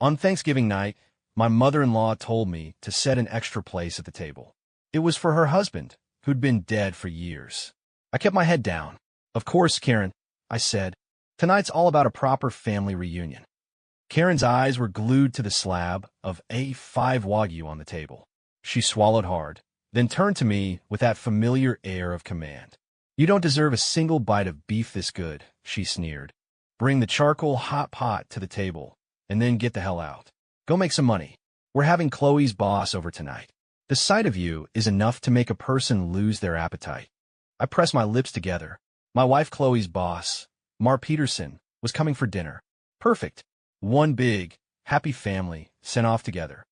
On Thanksgiving night, my mother-in-law told me to set an extra place at the table. It was for her husband, who'd been dead for years. I kept my head down. Of course, Karen, I said. Tonight's all about a proper family reunion. Karen's eyes were glued to the slab of A5 Wagyu on the table. She swallowed hard, then turned to me with that familiar air of command. You don't deserve a single bite of beef this good, she sneered. Bring the charcoal hot pot to the table, and then get the hell out. Go make some money. We're having Chloe's boss over tonight. The sight of you is enough to make a person lose their appetite. I pressed my lips together. My wife Chloe's boss, Mar Peterson, was coming for dinner. Perfect. One big, happy family, sent off together.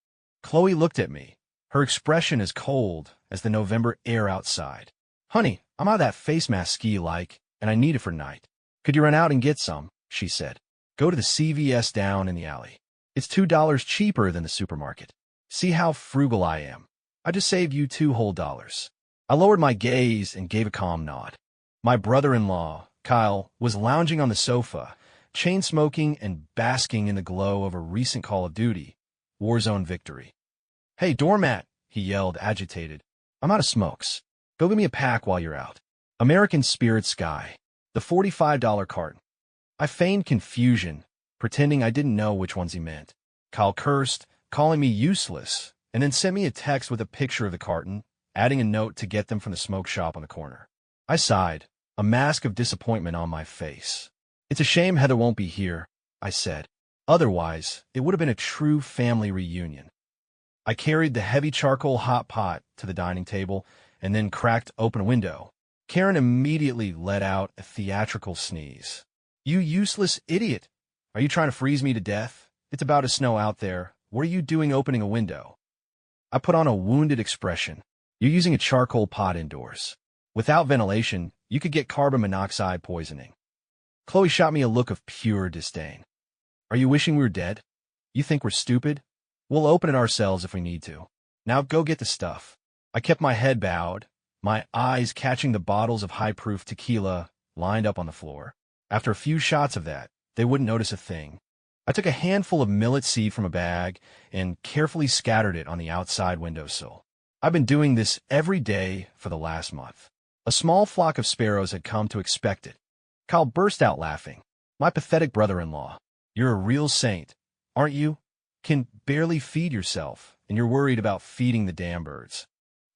Chloe looked at me, her expression as cold as the November air outside. Honey, I'm out of that face mask ski-like, and I need it for tonight. Could you run out and get some? She said. Go to the CVS down in the alley. It's $2 cheaper than the supermarket. See how frugal I am. I just saved you $2 whole. I lowered my gaze and gave a calm nod. My brother-in-law, Kyle, was lounging on the sofa, chain-smoking and basking in the glow of a recent Call of Duty, Warzone victory. Hey, doormat, he yelled, agitated. I'm out of smokes. Go give me a pack while you're out. American Spirit Sky, the $45 carton. I feigned confusion, pretending I didn't know which ones he meant. Kyle cursed, calling me useless, and then sent me a text with a picture of the carton, adding a note to get them from the smoke shop on the corner. I sighed, a mask of disappointment on my face. It's a shame Heather won't be here, I said. Otherwise, it would have been a true family reunion. I carried the heavy charcoal hot pot to the dining table and then cracked open a window. Karen immediately let out a theatrical sneeze. You useless idiot! Are you trying to freeze me to death? It's about to snow out there. What are you doing opening a window? I put on a wounded expression. You're using a charcoal pot indoors. Without ventilation, you could get carbon monoxide poisoning. Chloe shot me a look of pure disdain. Are you wishing we were dead? You think we're stupid? We'll open it ourselves if we need to. Now go get the stuff. I kept my head bowed, my eyes catching the bottles of high-proof tequila lined up on the floor. After a few shots of that, they wouldn't notice a thing. I took a handful of millet seed from a bag and carefully scattered it on the outside windowsill. I've been doing this every day for the last month. A small flock of sparrows had come to expect it. Kyle burst out laughing. My pathetic brother-in-law. You're a real saint, aren't you? Can barely feed yourself, and you're worried about feeding the damn birds.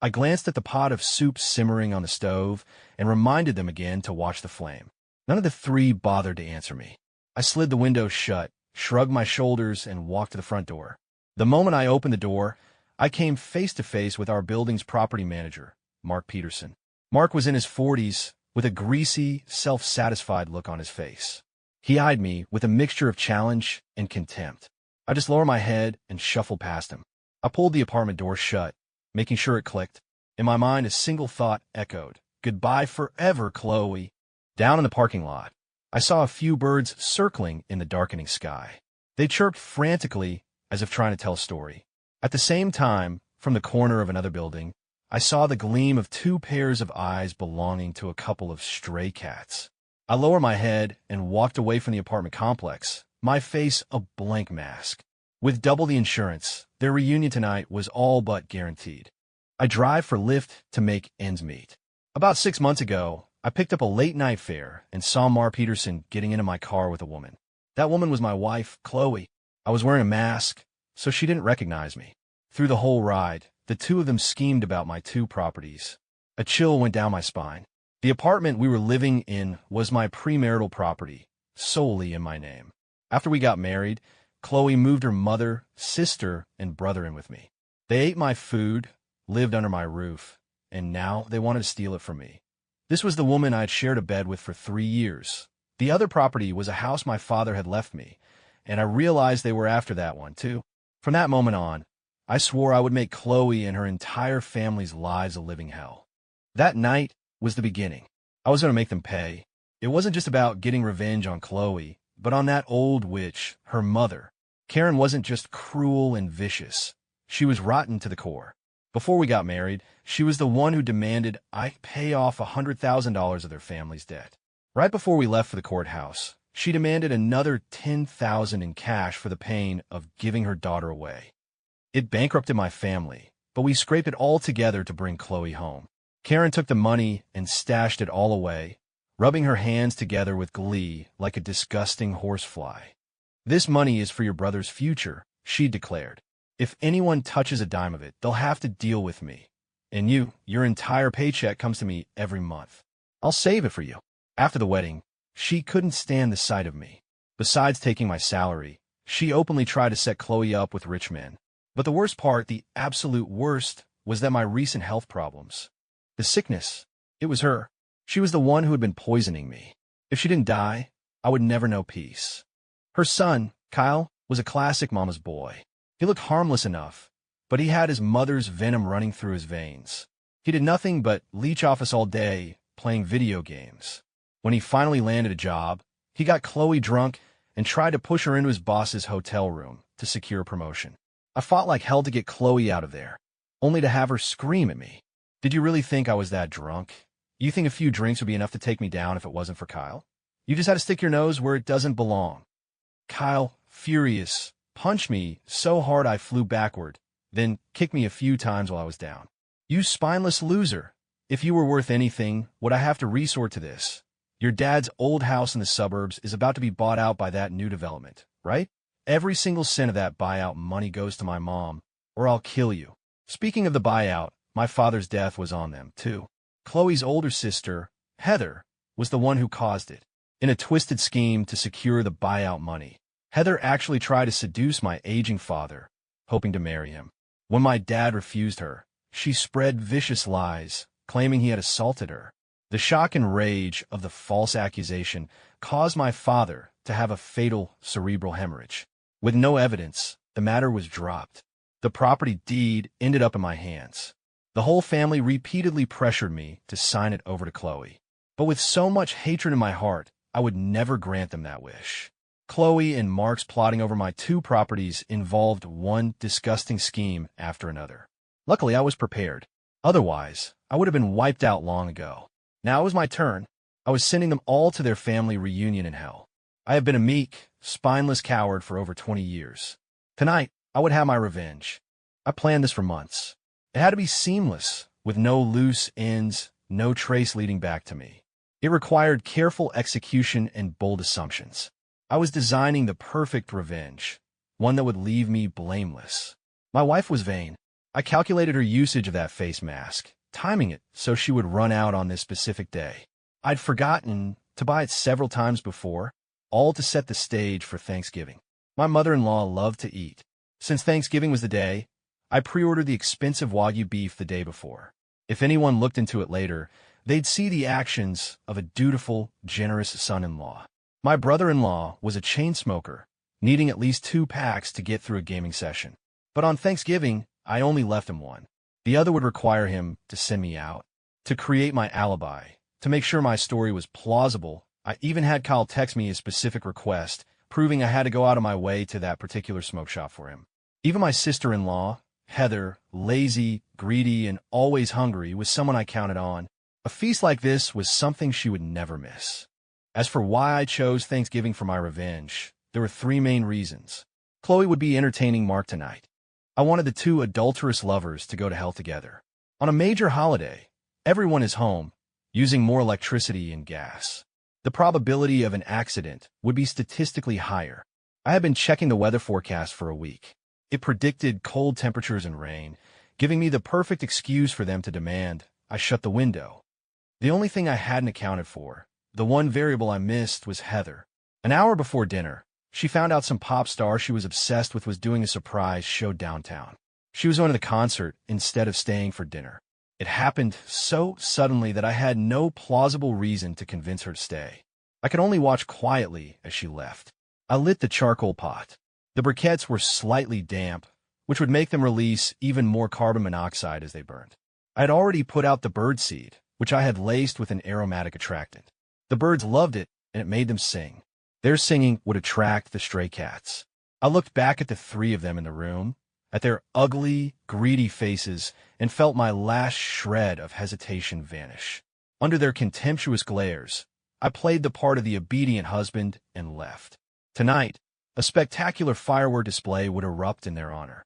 I glanced at the pot of soup simmering on the stove and reminded them again to watch the flame. None of the three bothered to answer me. I slid the window shut, shrugged my shoulders, and walked to the front door. The moment I opened the door, I came face to face with our building's property manager, Mark Peterson. Mark was in his 40s, with a greasy, self-satisfied look on his face. He eyed me with a mixture of challenge and contempt. I just lowered my head and shuffled past him. I pulled the apartment door shut, making sure it clicked. In my mind, a single thought echoed. Goodbye forever, Chloe. Down in the parking lot, I saw a few birds circling in the darkening sky. They chirped frantically as if trying to tell a story. At the same time, from the corner of another building, I saw the gleam of two pairs of eyes belonging to a couple of stray cats. I lowered my head and walked away from the apartment complex, my face a blank mask. With double the insurance, their reunion tonight was all but guaranteed. I drive for Lyft to make ends meet. About 6 months ago, I picked up a late-night fare and saw Mar Peterson getting into my car with a woman. That woman was my wife, Chloe. I was wearing a mask, so she didn't recognize me. Through the whole ride, the two of them schemed about my two properties. A chill went down my spine. The apartment we were living in was my premarital property, solely in my name. After we got married, Chloe moved her mother, sister, and brother in with me. They ate my food, lived under my roof, and now they wanted to steal it from me. This was the woman I had shared a bed with for 3 years. The other property was a house my father had left me, and I realized they were after that one, too. From that moment on, I swore I would make Chloe and her entire family's lives a living hell. That night was the beginning. I was going to make them pay. It wasn't just about getting revenge on Chloe, but on that old witch, her mother. Karen wasn't just cruel and vicious. She was rotten to the core. Before we got married, she was the one who demanded I pay off $100,000 of their family's debt. Right before we left for the courthouse, she demanded another $10,000 in cash for the pain of giving her daughter away. It bankrupted my family, but we scraped it all together to bring Chloe home. Karen took the money and stashed it all away, rubbing her hands together with glee like a disgusting horsefly. "This money is for your brother's future," she declared. "If anyone touches a dime of it, they'll have to deal with me. And your entire paycheck comes to me every month. I'll save it for you." After the wedding, she couldn't stand the sight of me. Besides taking my salary, she openly tried to set Chloe up with rich men. But the worst part, the absolute worst, was that my recent health problems. The sickness, it was her. She was the one who had been poisoning me. If she didn't die, I would never know peace. Her son, Kyle, was a classic mama's boy. He looked harmless enough, but he had his mother's venom running through his veins. He did nothing but leech off us all day, playing video games. When he finally landed a job, he got Chloe drunk and tried to push her into his boss's hotel room to secure a promotion. I fought like hell to get Chloe out of there, only to have her scream at me. "Did you really think I was that drunk? You think a few drinks would be enough to take me down if it wasn't for Kyle? You just had to stick your nose where it doesn't belong." Kyle, furious, punched me so hard I flew backward, then kicked me a few times while I was down. "You spineless loser. If you were worth anything, would I have to resort to this? Your dad's old house in the suburbs is about to be bought out by that new development, right? Every single cent of that buyout money goes to my mom, or I'll kill you." Speaking of the buyout, my father's death was on them, too. Chloe's older sister, Heather, was the one who caused it. In a twisted scheme to secure the buyout money, Heather actually tried to seduce my aging father, hoping to marry him. When my dad refused her, she spread vicious lies, claiming he had assaulted her. The shock and rage of the false accusation caused my father to have a fatal cerebral hemorrhage. With no evidence, the matter was dropped. The property deed ended up in my hands. The whole family repeatedly pressured me to sign it over to Chloe. But with so much hatred in my heart, I would never grant them that wish. Chloe and Mark's plotting over my two properties involved one disgusting scheme after another. Luckily, I was prepared. Otherwise, I would have been wiped out long ago. Now it was my turn. I was sending them all to their family reunion in hell. I have been a meek, spineless coward for over 20 years. Tonight, I would have my revenge. I planned this for months. It had to be seamless, with no loose ends, no trace leading back to me. It required careful execution and bold assumptions. I was designing the perfect revenge, one that would leave me blameless. My wife was vain. I calculated her usage of that face mask, timing it so she would run out on this specific day. I'd forgotten to buy it several times before, all to set the stage for Thanksgiving. My mother-in-law loved to eat. Since Thanksgiving was the day, I pre-ordered the expensive Wagyu beef the day before. If anyone looked into it later, they'd see the actions of a dutiful, generous son-in-law. My brother-in-law was a chain smoker, needing at least 2 packs to get through a gaming session. But on Thanksgiving, I only left him one. The other would require him to send me out. To create my alibi, to make sure my story was plausible, I even had Kyle text me a specific request, proving I had to go out of my way to that particular smoke shop for him. Even my sister-in-law, Heather, lazy, greedy, and always hungry, was someone I counted on. A feast like this was something she would never miss. As for why I chose Thanksgiving for my revenge, there were 3 main reasons. Chloe would be entertaining Mark tonight. I wanted the 2 adulterous lovers to go to hell together. On a major holiday, everyone is home, using more electricity and gas. The probability of an accident would be statistically higher. I had been checking the weather forecast for a week. It predicted cold temperatures and rain, giving me the perfect excuse for them to demand I shut the window. The only thing I hadn't accounted for, the one variable I missed, was Heather. An hour before dinner, she found out some pop star she was obsessed with was doing a surprise show downtown. She was going to the concert instead of staying for dinner. It happened so suddenly that I had no plausible reason to convince her to stay. I could only watch quietly as she left. I lit the charcoal pot. The briquettes were slightly damp, which would make them release even more carbon monoxide as they burned. I had already put out the birdseed, which I had laced with an aromatic attractant. The birds loved it, and it made them sing. Their singing would attract the stray cats. I looked back at the 3 of them in the room, at their ugly, greedy faces, and felt my last shred of hesitation vanish. Under their contemptuous glares, I played the part of the obedient husband and left. Tonight, a spectacular firework display would erupt in their honor.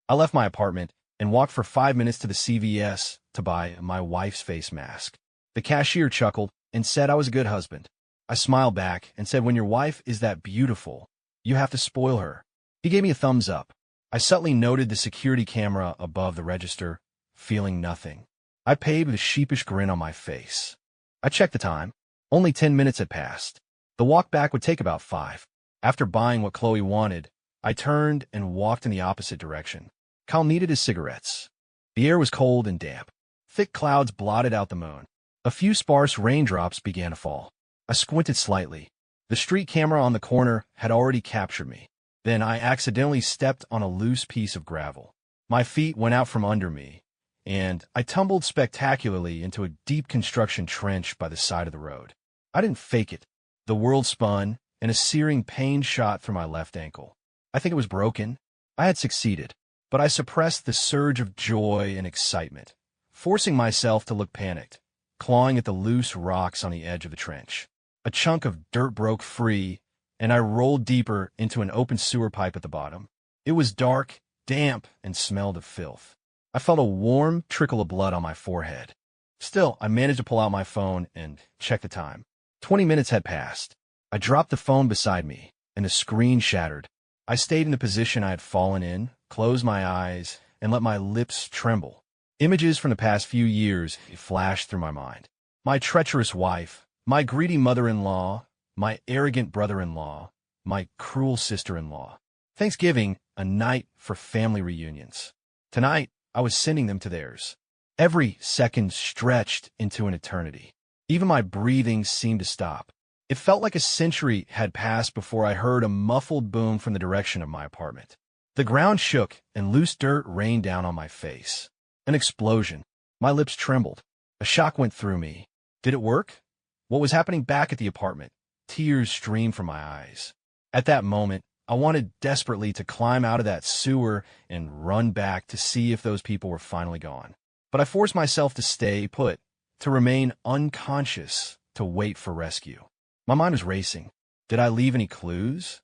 I left my apartment and walked for 5 minutes to the CVS to buy my wife's face mask. The cashier chuckled and said I was a good husband. I smiled back and said, when your wife is that beautiful, you have to spoil her. He gave me a thumbs up. I subtly noted the security camera above the register, feeling nothing. I paid with a sheepish grin on my face. I checked the time. Only 10 minutes had passed. The walk back would take about 5. After buying what Chloe wanted, I turned and walked in the opposite direction. Kyle needed his cigarettes. The air was cold and damp. Thick clouds blotted out the moon. A few sparse raindrops began to fall. I squinted slightly. The street camera on the corner had already captured me. Then I accidentally stepped on a loose piece of gravel. My feet went out from under me, and I tumbled spectacularly into a deep construction trench by the side of the road. I didn't fake it. The world spun, and a searing pain shot through my left ankle. I think it was broken. I had succeeded, but I suppressed the surge of joy and excitement, forcing myself to look panicked, clawing at the loose rocks on the edge of the trench. A chunk of dirt broke free, and I rolled deeper into an open sewer pipe at the bottom. It was dark, damp, and smelled of filth. I felt a warm trickle of blood on my forehead. Still, I managed to pull out my phone and check the time. 20 minutes had passed. I dropped the phone beside me, and the screen shattered. I stayed in the position I had fallen in, closed my eyes, and let my lips tremble. Images from the past few years flashed through my mind. My treacherous wife, my greedy mother-in-law, my arrogant brother-in-law, my cruel sister-in-law. Thanksgiving, a night for family reunions. Tonight, I was sending them to theirs. Every second stretched into an eternity. Even my breathing seemed to stop. It felt like a century had passed before I heard a muffled boom from the direction of my apartment. The ground shook and loose dirt rained down on my face. An explosion. My lips trembled. A shock went through me. Did it work? What was happening back at the apartment? Tears streamed from my eyes. At that moment, I wanted desperately to climb out of that sewer and run back to see if those people were finally gone. But I forced myself to stay put, to remain unconscious, to wait for rescue. My mind was racing. Did I leave any clues?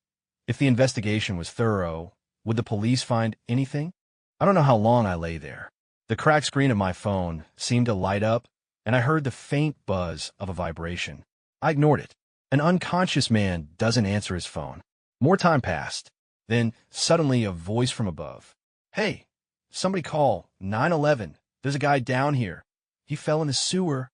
If the investigation was thorough, would the police find anything? I don't know how long I lay there. The cracked screen of my phone seemed to light up, and I heard the faint buzz of a vibration. I ignored it. An unconscious man doesn't answer his phone. More time passed. Then, suddenly, a voice from above. Hey, somebody call 911. There's a guy down here. He fell in the sewer.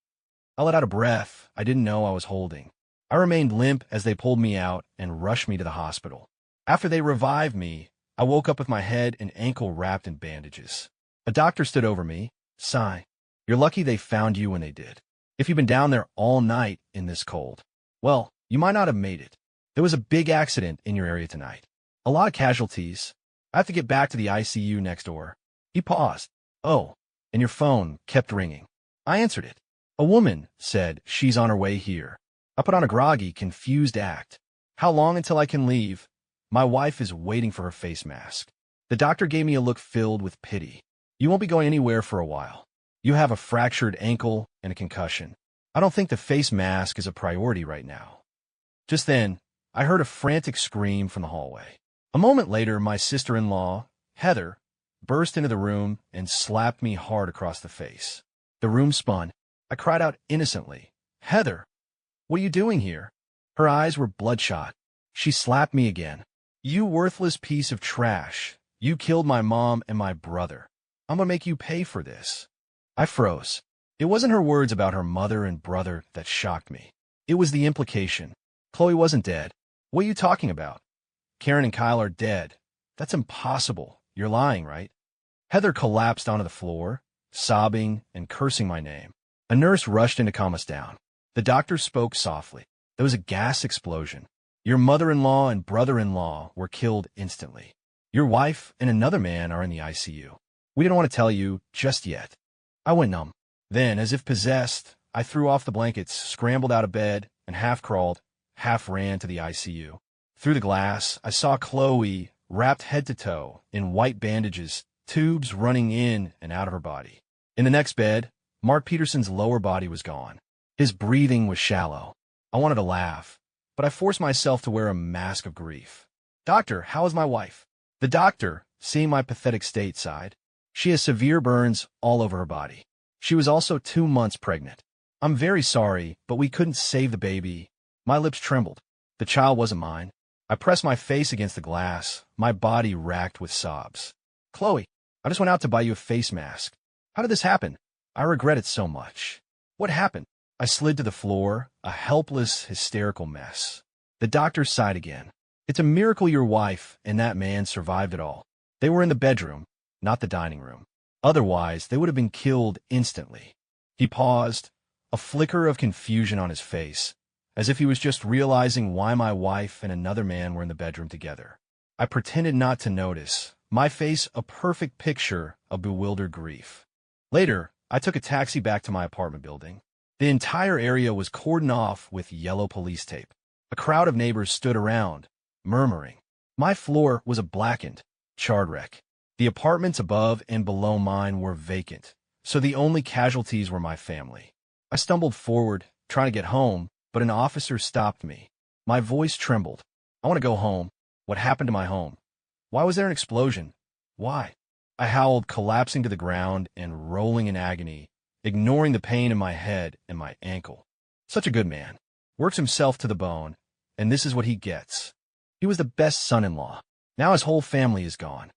I let out a breath I didn't know I was holding. I remained limp as they pulled me out and rushed me to the hospital. After they revived me, I woke up with my head and ankle wrapped in bandages. A doctor stood over me. Sigh. You're lucky they found you when they did. If you'd been down there all night in this cold, well, you might not have made it. There was a big accident in your area tonight. A lot of casualties. I have to get back to the ICU next door. He paused. Oh, and your phone kept ringing. I answered it. A woman said she's on her way here. I put on a groggy, confused act. How long until I can leave? My wife is waiting for her face mask. The doctor gave me a look filled with pity. You won't be going anywhere for a while. You have a fractured ankle and a concussion. I don't think the face mask is a priority right now. Just then, I heard a frantic scream from the hallway. A moment later, my sister-in-law, Heather, burst into the room and slapped me hard across the face. The room spun. I cried out innocently, Heather, what are you doing here? Her eyes were bloodshot. She slapped me again. You worthless piece of trash. You killed my mom and my brother. I'm gonna make you pay for this. I froze. It wasn't her words about her mother and brother that shocked me. It was the implication. Chloe wasn't dead. What are you talking about? Karen and Kyle are dead. That's impossible. You're lying, right? Heather collapsed onto the floor, sobbing and cursing my name. A nurse rushed in to calm us down. The doctor spoke softly. There was a gas explosion. Your mother-in-law and brother-in-law were killed instantly. Your wife and another man are in the ICU. We didn't want to tell you just yet. I went numb. Then, as if possessed, I threw off the blankets, scrambled out of bed, and half crawled, half ran to the ICU. Through the glass, I saw Chloe, wrapped head to toe, in white bandages, tubes running in and out of her body. In the next bed, Mark Peterson's lower body was gone. His breathing was shallow. I wanted to laugh, but I forced myself to wear a mask of grief. "Doctor, how is my wife?" The doctor, seeing my pathetic state, sighed. "She has severe burns all over her body. She was also 2 months pregnant. I'm very sorry, but we couldn't save the baby." My lips trembled. The child wasn't mine. I pressed my face against the glass, my body racked with sobs. "Chloe, I just went out to buy you a face mask. How did this happen? I regret it so much." "What happened?" I slid to the floor, a helpless, hysterical mess. The doctor sighed again. "It's a miracle your wife and that man survived it all. They were in the bedroom, not the dining room. Otherwise, they would have been killed instantly." He paused, a flicker of confusion on his face, as if he was just realizing why my wife and another man were in the bedroom together. I pretended not to notice, my face a perfect picture of bewildered grief. Later, I took a taxi back to my apartment building. The entire area was cordoned off with yellow police tape. A crowd of neighbors stood around, murmuring. My floor was a blackened, charred wreck. The apartments above and below mine were vacant, so the only casualties were my family. I stumbled forward, trying to get home, but an officer stopped me. My voice trembled. "I want to go home. What happened to my home? Why was there an explosion? Why?" I howled, collapsing to the ground and rolling in agony, ignoring the pain in my head and my ankle. Such a good man. Works himself to the bone, and this is what he gets. He was the best son-in-law. Now his whole family is gone.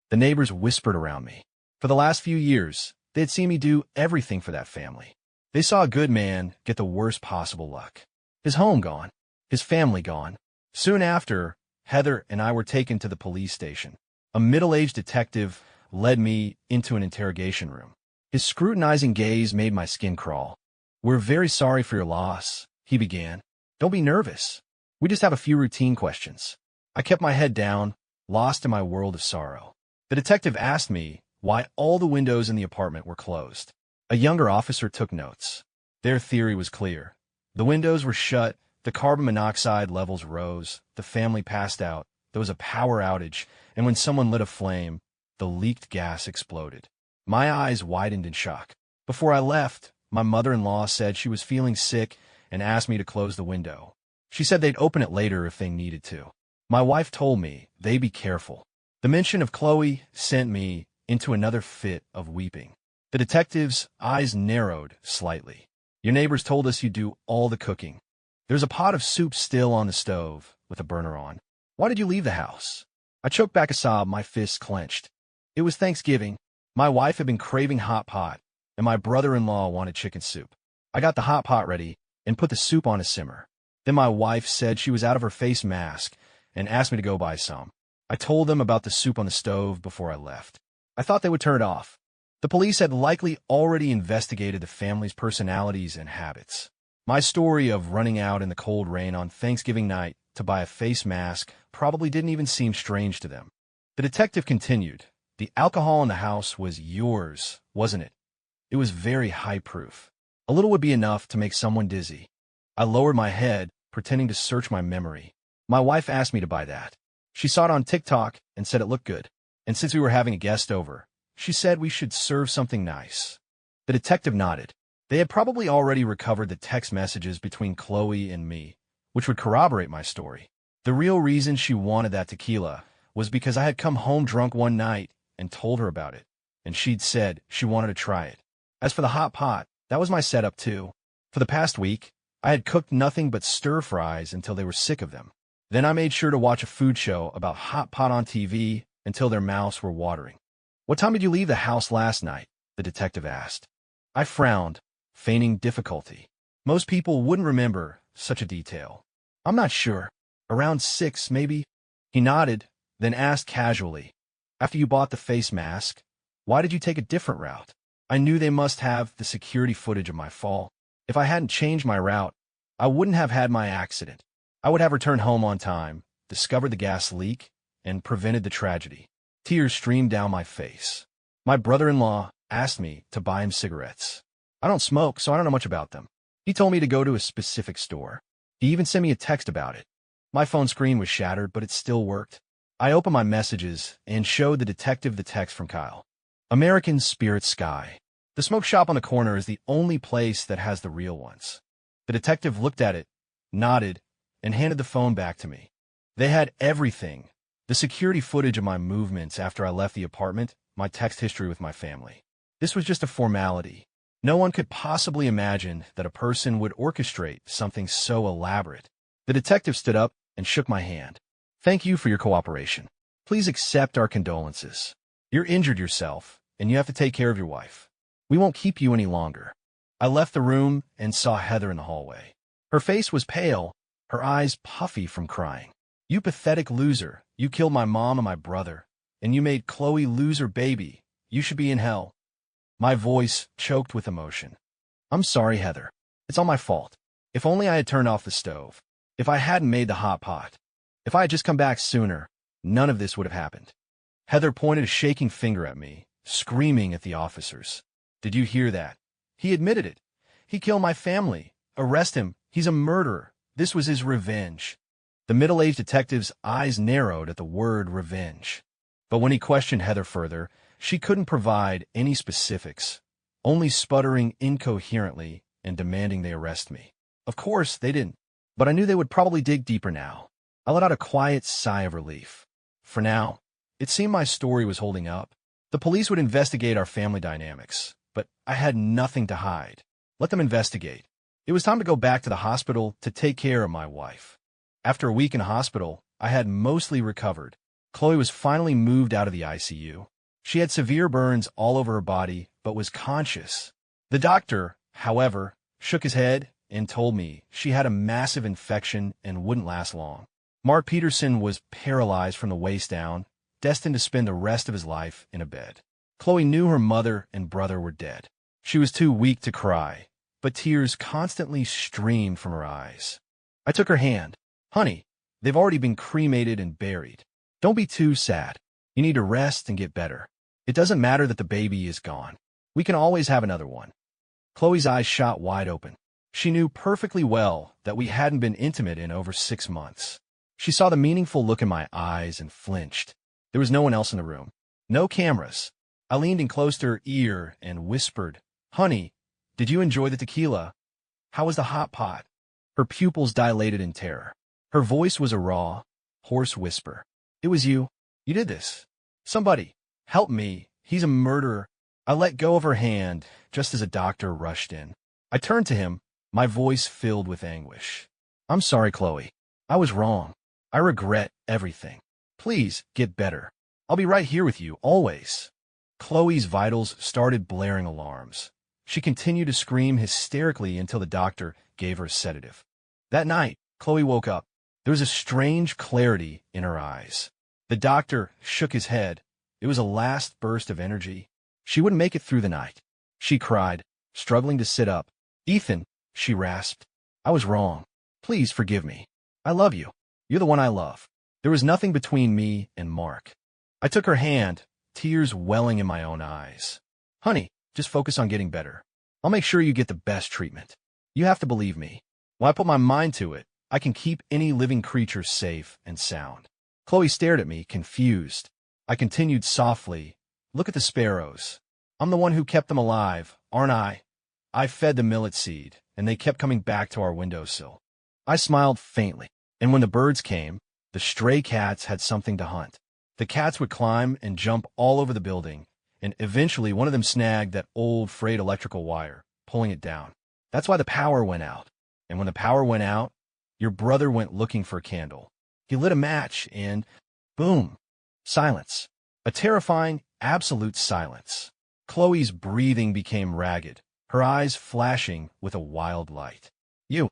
The neighbors whispered around me. For the last few years, they had seen me do everything for that family. They saw a good man get the worst possible luck. His home gone. His family gone. Soon after, Heather and I were taken to the police station. A middle-aged detective led me into an interrogation room. His scrutinizing gaze made my skin crawl. "We're very sorry for your loss," he began. "Don't be nervous. We just have a few routine questions." I kept my head down, lost in my world of sorrow. The detective asked me why all the windows in the apartment were closed. A younger officer took notes. Their theory was clear. The windows were shut, the carbon monoxide levels rose, the family passed out, there was a power outage, and when someone lit a flame, the leaked gas exploded. My eyes widened in shock. Before I left, my mother-in-law said she was feeling sick and asked me to close the window. She said they'd open it later if they needed to. My wife told me they'd be careful. The mention of Chloe sent me into another fit of weeping. The detective's eyes narrowed slightly. "Your neighbors told us you do all the cooking. There's a pot of soup still on the stove with a burner on. Why did you leave the house?" I choked back a sob, my fists clenched. It was Thanksgiving. My wife had been craving hot pot, and my brother-in-law wanted chicken soup. I got the hot pot ready and put the soup on a simmer. Then my wife said she was out of her face mask and asked me to go buy some. I told them about the soup on the stove before I left. I thought they would turn it off. The police had likely already investigated the family's personalities and habits. My story of running out in the cold rain on Thanksgiving night to buy a face mask probably didn't even seem strange to them. The detective continued. "The alcohol in the house was yours, wasn't it? It was very high proof. A little would be enough to make someone dizzy." I lowered my head, pretending to search my memory. My wife asked me to buy that. She saw it on TikTok and said it looked good. And since we were having a guest over, she said we should serve something nice. The detective nodded. They had probably already recovered the text messages between Chloe and me, which would corroborate my story. The real reason she wanted that tequila was because I had come home drunk one night and told her about it, and she'd said she wanted to try it. As for the hot pot, that was my setup too. For the past week, I had cooked nothing but stir-fries until they were sick of them. Then I made sure to watch a food show about hot pot on TV until their mouths were watering. "What time did you leave the house last night?" the detective asked. I frowned, feigning difficulty. Most people wouldn't remember such a detail. "I'm not sure. Around 6, maybe." He nodded, then asked casually, "After you bought the face mask, why did you take a different route?" I knew they must have the security footage of my fall. If I hadn't changed my route, I wouldn't have had my accident. I would have returned home on time, discovered the gas leak, and prevented the tragedy. Tears streamed down my face. My brother-in-law asked me to buy him cigarettes. I don't smoke, so I don't know much about them. He told me to go to a specific store. He even sent me a text about it. My phone screen was shattered, but it still worked. I opened my messages and showed the detective the text from Kyle. "American Spirit Sky. The smoke shop on the corner is the only place that has the real ones." The detective looked at it, nodded, and handed the phone back to me. They had everything. The security footage of my movements after I left the apartment, my text history with my family. This was just a formality. No one could possibly imagine that a person would orchestrate something so elaborate. The detective stood up and shook my hand. Thank you for your cooperation. Please accept our condolences. You're injured yourself, and you have to take care of your wife. We won't keep you any longer. I left the room and saw Heather in the hallway. Her face was pale, her eyes puffy from crying. You pathetic loser. You killed my mom and my brother, and you made Chloe lose her baby. You should be in hell. My voice choked with emotion. I'm sorry, Heather. It's all my fault. If only I had turned off the stove. If I hadn't made the hot pot. If I had just come back sooner, none of this would have happened. Heather pointed a shaking finger at me, screaming at the officers. Did you hear that? He admitted it. He killed my family. Arrest him. He's a murderer. This was his revenge. The middle-aged detective's eyes narrowed at the word revenge. But when he questioned Heather further, she couldn't provide any specifics, only sputtering incoherently and demanding they arrest me. Of course, they didn't, but I knew they would probably dig deeper now. I let out a quiet sigh of relief. For now, it seemed my story was holding up. The police would investigate our family dynamics, but I had nothing to hide. Let them investigate. It was time to go back to the hospital to take care of my wife. After a week in hospital, I had mostly recovered. Chloe was finally moved out of the ICU. She had severe burns all over her body, but was conscious. The doctor, however, shook his head and told me she had a massive infection and wouldn't last long. Mark Peterson was paralyzed from the waist down, destined to spend the rest of his life in a bed. Chloe knew her mother and brother were dead. She was too weak to cry, but tears constantly streamed from her eyes. I took her hand. Honey, they've already been cremated and buried. Don't be too sad. You need to rest and get better. It doesn't matter that the baby is gone. We can always have another one. Chloe's eyes shot wide open. She knew perfectly well that we hadn't been intimate in over 6 months. She saw the meaningful look in my eyes and flinched. There was no one else in the room. No cameras. I leaned in close to her ear and whispered, Honey, did you enjoy the tequila? How was the hot pot? Her pupils dilated in terror. Her voice was a raw, hoarse whisper. It was you. You did this. Somebody, help me. He's a murderer. I let go of her hand just as a doctor rushed in. I turned to him, my voice filled with anguish. I'm sorry, Chloe. I was wrong. I regret everything. Please get better. I'll be right here with you, always. Chloe's vitals started blaring alarms. She continued to scream hysterically until the doctor gave her a sedative. That night, Chloe woke up. There was a strange clarity in her eyes. The doctor shook his head. It was a last burst of energy. She wouldn't make it through the night. She cried, struggling to sit up. Ethan, she rasped. I was wrong. Please forgive me. I love you. You're the one I love. There was nothing between me and Mark. I took her hand, tears welling in my own eyes. Honey, just focus on getting better. I'll make sure you get the best treatment. You have to believe me. When I put my mind to it, I can keep any living creature safe and sound. Chloe stared at me, confused. I continued softly, Look at the sparrows. I'm the one who kept them alive, aren't I? I fed the millet seed, and they kept coming back to our windowsill. I smiled faintly, and when the birds came, the stray cats had something to hunt. The cats would climb and jump all over the building, and eventually one of them snagged that old frayed electrical wire, pulling it down. That's why the power went out. And when the power went out, your brother went looking for a candle. He lit a match and, boom, silence. A terrifying, absolute silence. Chloe's breathing became ragged, her eyes flashing with a wild light. You're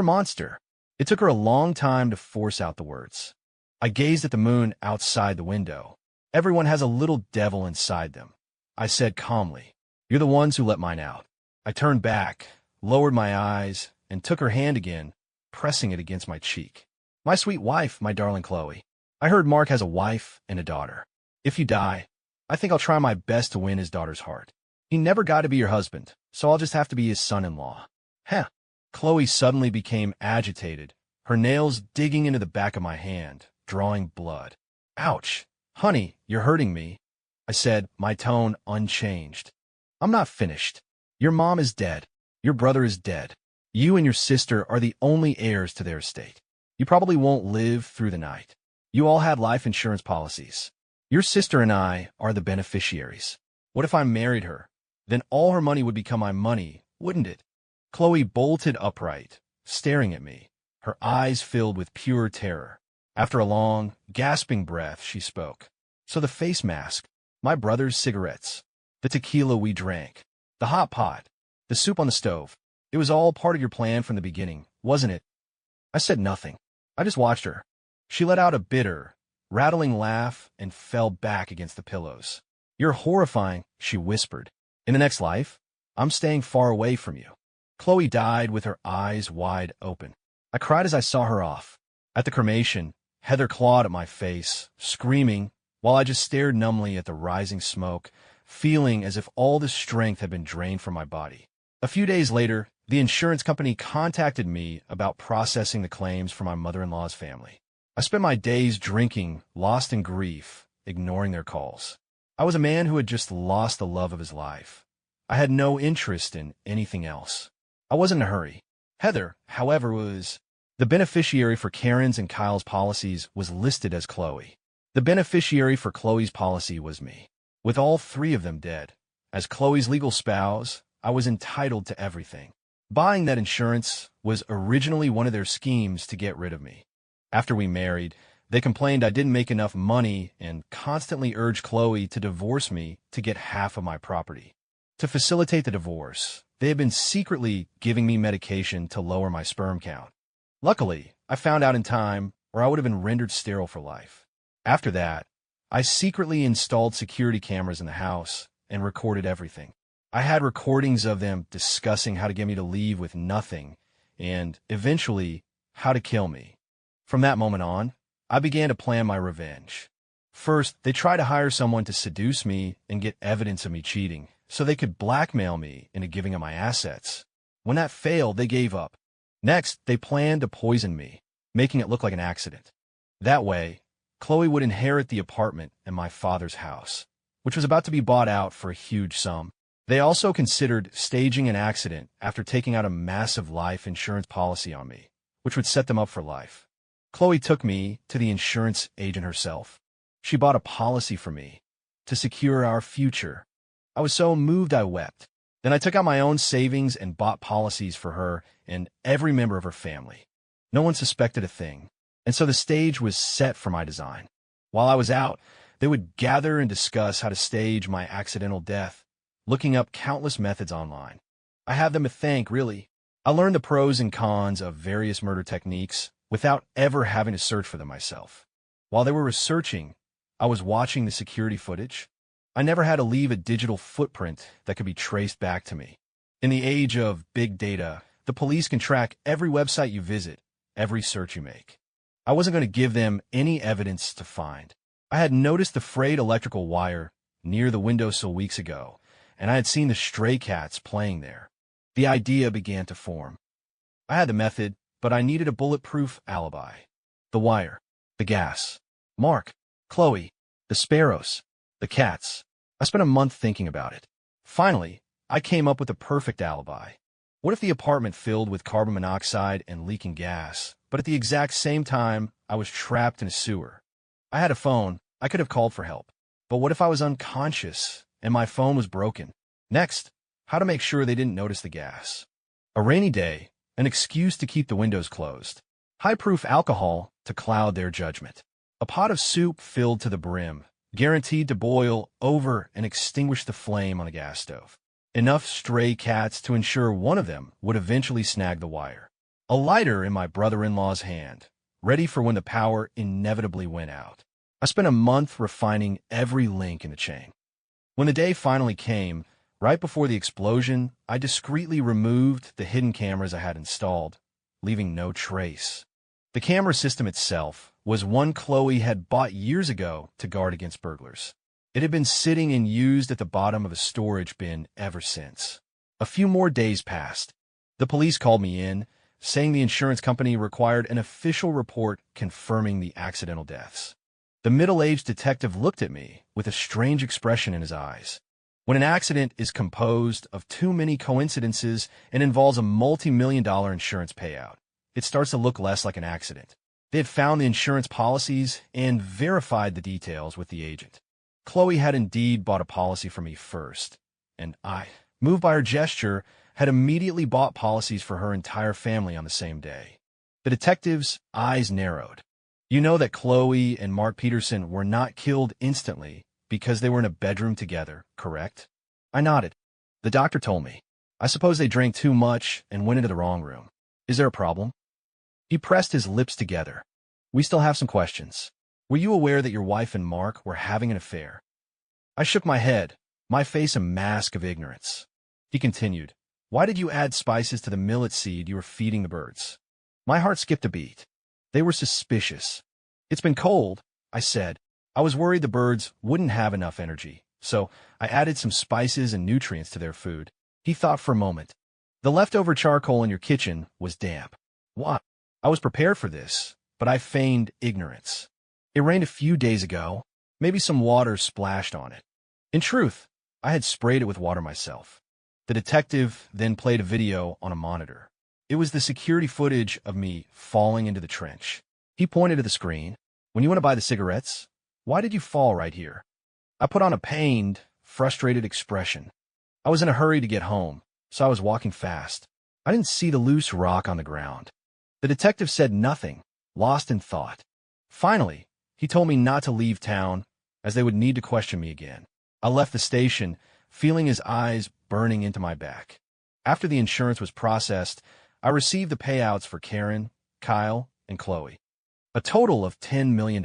a monster. It took her a long time to force out the words. I gazed at the moon outside the window. Everyone has a little devil inside them. I said calmly, You're the ones who let mine out. I turned back, lowered my eyes, and took her hand again, pressing it against my cheek. My sweet wife, my darling Chloe. I heard Mark has a wife and a daughter. If you die, I think I'll try my best to win his daughter's heart. He never got to be your husband, so I'll just have to be his son-in-law. Heh. Chloe suddenly became agitated, her nails digging into the back of my hand, drawing blood. Ouch. Honey, you're hurting me, I said, my tone unchanged. I'm not finished. Your mom is dead. Your brother is dead. You and your sister are the only heirs to their estate. You probably won't live through the night. You all had life insurance policies. Your sister and I are the beneficiaries. What if I married her? Then all her money would become my money, wouldn't it? Chloe bolted upright, staring at me, her eyes filled with pure terror. After a long, gasping breath, she spoke. So the face mask, my brother's cigarettes, the tequila we drank, the hot pot, the soup on the stove, it was all part of your plan from the beginning, wasn't it? I said nothing. I just watched her. She let out a bitter, rattling laugh and fell back against the pillows. You're horrifying, she whispered. In the next life, I'm staying far away from you. Chloe died with her eyes wide open. I cried as I saw her off. At the cremation, Heather clawed at my face, screaming, while I just stared numbly at the rising smoke, feeling as if all the strength had been drained from my body. A few days later, the insurance company contacted me about processing the claims for my mother-in-law's family. I spent my days drinking, lost in grief, ignoring their calls. I was a man who had just lost the love of his life. I had no interest in anything else. I wasn't in a hurry. Heather, however, was... The beneficiary for Karen's and Kyle's policies was listed as Chloe. The beneficiary for Chloe's policy was me. With all three of them dead, as Chloe's legal spouse, I was entitled to everything. Buying that insurance was originally one of their schemes to get rid of me. After we married, they complained I didn't make enough money and constantly urged Chloe to divorce me to get half of my property. To facilitate the divorce, they had been secretly giving me medication to lower my sperm count. Luckily, I found out in time, or I would have been rendered sterile for life. After that, I secretly installed security cameras in the house and recorded everything. I had recordings of them discussing how to get me to leave with nothing and, eventually, how to kill me. From that moment on, I began to plan my revenge. First, they tried to hire someone to seduce me and get evidence of me cheating, so they could blackmail me into giving up my assets. When that failed, they gave up. Next, they planned to poison me, making it look like an accident. That way, Chloe would inherit the apartment and my father's house, which was about to be bought out for a huge sum. They also considered staging an accident after taking out a massive life insurance policy on me, which would set them up for life. Chloe took me to the insurance agent herself. She bought a policy for me to secure our future. I was so moved I wept. Then I took out my own savings and bought policies for her and every member of her family. No one suspected a thing, and so the stage was set for my design. While I was out, they would gather and discuss how to stage my accidental death, looking up countless methods online. I have them to thank, really. I learned the pros and cons of various murder techniques without ever having to search for them myself. While they were researching, I was watching the security footage. I never had to leave a digital footprint that could be traced back to me. In the age of big data, the police can track every website you visit, every search you make. I wasn't going to give them any evidence to find. I had noticed the frayed electrical wire near the windowsill weeks ago, and I had seen the stray cats playing there. The idea began to form. I had the method, but I needed a bulletproof alibi. The wire, the gas, Mark, Chloe, the sparrows, the cats. I spent a month thinking about it. Finally, I came up with the perfect alibi. What if the apartment filled with carbon monoxide and leaking gas, but at the exact same time, I was trapped in a sewer? I had a phone. I could have called for help. But what if I was unconscious and my phone was broken? Next, how to make sure they didn't notice the gas. A rainy day, an excuse to keep the windows closed. High-proof alcohol to cloud their judgment. A pot of soup filled to the brim, guaranteed to boil over and extinguish the flame on a gas stove. Enough stray cats to ensure one of them would eventually snag the wire. A lighter in my brother-in-law's hand, ready for when the power inevitably went out. I spent a month refining every link in the chain. When the day finally came, right before the explosion, I discreetly removed the hidden cameras I had installed, leaving no trace. The camera system itself was one Chloe had bought years ago to guard against burglars. It had been sitting and used at the bottom of a storage bin ever since. A few more days passed. The police called me in, saying the insurance company required an official report confirming the accidental deaths. The middle-aged detective looked at me with a strange expression in his eyes. When an accident is composed of too many coincidences and involves a multi-million-dollar insurance payout, it starts to look less like an accident. They had found the insurance policies and verified the details with the agent. Chloe had indeed bought a policy for me first, and I, moved by her gesture, had immediately bought policies for her entire family on the same day. The detective's eyes narrowed. You know that Chloe and Mark Peterson were not killed instantly because they were in a bedroom together, correct? I nodded. The doctor told me. I suppose they drank too much and went into the wrong room. Is there a problem? He pressed his lips together. We still have some questions. Were you aware that your wife and Mark were having an affair? I shook my head, my face a mask of ignorance. He continued. Why did you add spices to the millet seed you were feeding the birds? My heart skipped a beat. They were suspicious. It's been cold, I said. I was worried the birds wouldn't have enough energy, so I added some spices and nutrients to their food. He thought for a moment. The leftover charcoal in your kitchen was damp. What? I was prepared for this, but I feigned ignorance. It rained a few days ago. Maybe some water splashed on it. In truth, I had sprayed it with water myself. The detective then played a video on a monitor. It was the security footage of me falling into the trench. He pointed to the screen. When you want to buy the cigarettes, why did you fall right here? I put on a pained, frustrated expression. I was in a hurry to get home, so I was walking fast. I didn't see the loose rock on the ground. The detective said nothing, lost in thought. Finally, he told me not to leave town, as they would need to question me again. I left the station, feeling his eyes burning into my back. After the insurance was processed, I received the payouts for Karen, Kyle, and Chloe. A total of $10 million.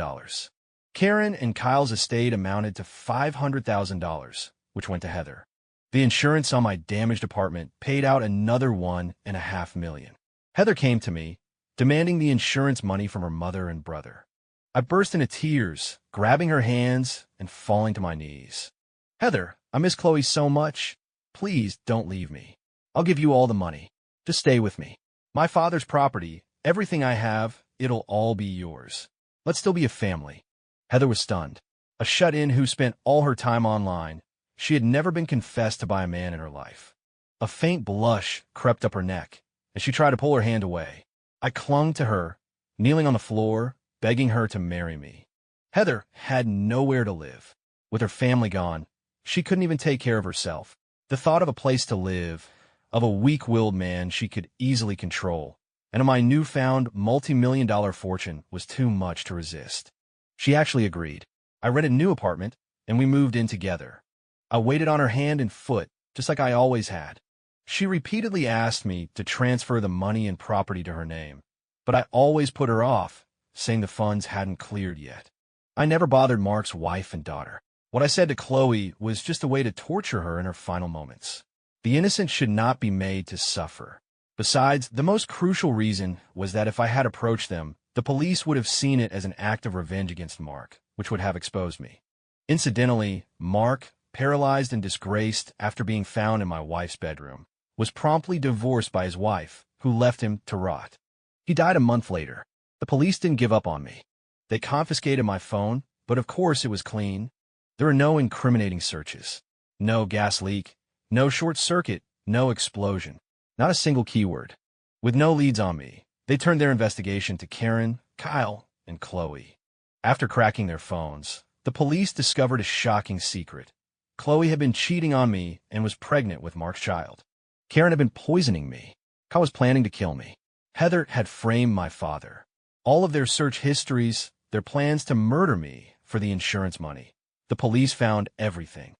Karen and Kyle's estate amounted to $500,000, which went to Heather. The insurance on my damaged apartment paid out another $1.5 million. Heather came to me, demanding the insurance money from her mother and brother. I burst into tears, grabbing her hands and falling to my knees. Heather, I miss Chloe so much. Please don't leave me. I'll give you all the money. Just stay with me. My father's property, everything I have, it'll all be yours. Let's still be a family. Heather was stunned. A shut-in who spent all her time online. She had never been confessed to by a man in her life. A faint blush crept up her neck, and she tried to pull her hand away. I clung to her, kneeling on the floor, begging her to marry me. Heather had nowhere to live. With her family gone, she couldn't even take care of herself. The thought of a place to live, of a weak-willed man she could easily control, and of my newfound multi-million-dollar fortune was too much to resist. She actually agreed. I rented a new apartment, and we moved in together. I waited on her hand and foot, just like I always had. She repeatedly asked me to transfer the money and property to her name, but I always put her off, saying the funds hadn't cleared yet. I never bothered Mark's wife and daughter. What I said to Chloe was just a way to torture her in her final moments. The innocent should not be made to suffer. Besides, the most crucial reason was that if I had approached them, the police would have seen it as an act of revenge against Mark, which would have exposed me. Incidentally, Mark, paralyzed and disgraced after being found in my wife's bedroom, was promptly divorced by his wife, who left him to rot. He died a month later. The police didn't give up on me. They confiscated my phone, but of course it was clean. There were no incriminating searches. No gas leak, no short circuit, no explosion. Not a single keyword. With no leads on me, they turned their investigation to Karen, Kyle, and Chloe. After cracking their phones, the police discovered a shocking secret. Chloe had been cheating on me and was pregnant with Mark's child. Karen had been poisoning me. Kyle was planning to kill me. Heather had framed my father. All of their search histories, their plans to murder me for the insurance money. The police found everything.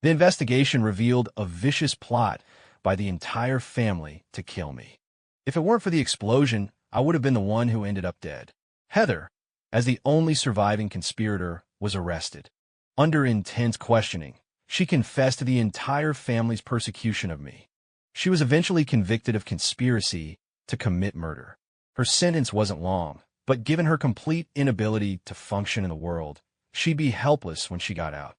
The investigation revealed a vicious plot by the entire family to kill me. If it weren't for the explosion, I would have been the one who ended up dead. Heather, as the only surviving conspirator, was arrested. Under intense questioning, she confessed to the entire family's persecution of me. She was eventually convicted of conspiracy to commit murder. Her sentence wasn't long, but given her complete inability to function in the world, she'd be helpless when she got out.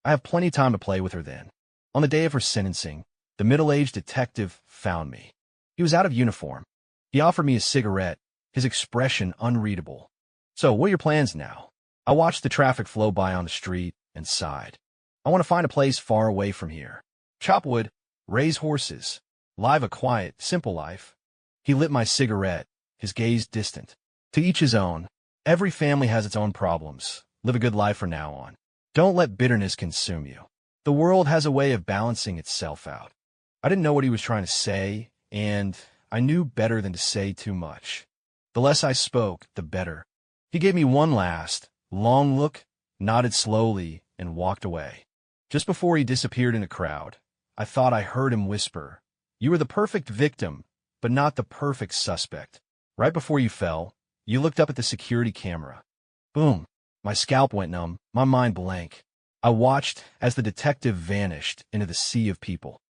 I have plenty of time to play with her then. On the day of her sentencing, the middle-aged detective found me. He was out of uniform. He offered me a cigarette, his expression unreadable. So, what are your plans now? I watched the traffic flow by on the street and sighed. I want to find a place far away from here. Chop wood, raise horses, live a quiet, simple life. He lit my cigarette, his gaze distant. To each his own. Every family has its own problems. Live a good life from now on. Don't let bitterness consume you. The world has a way of balancing itself out. I didn't know what he was trying to say, and I knew better than to say too much. The less I spoke, the better. He gave me one last, long look, nodded slowly, and walked away. Just before he disappeared in a crowd, I thought I heard him whisper, "You were the perfect victim, but not the perfect suspect." Right before you fell, you looked up at the security camera. Boom. My scalp went numb, my mind blank. I watched as the detective vanished into the sea of people.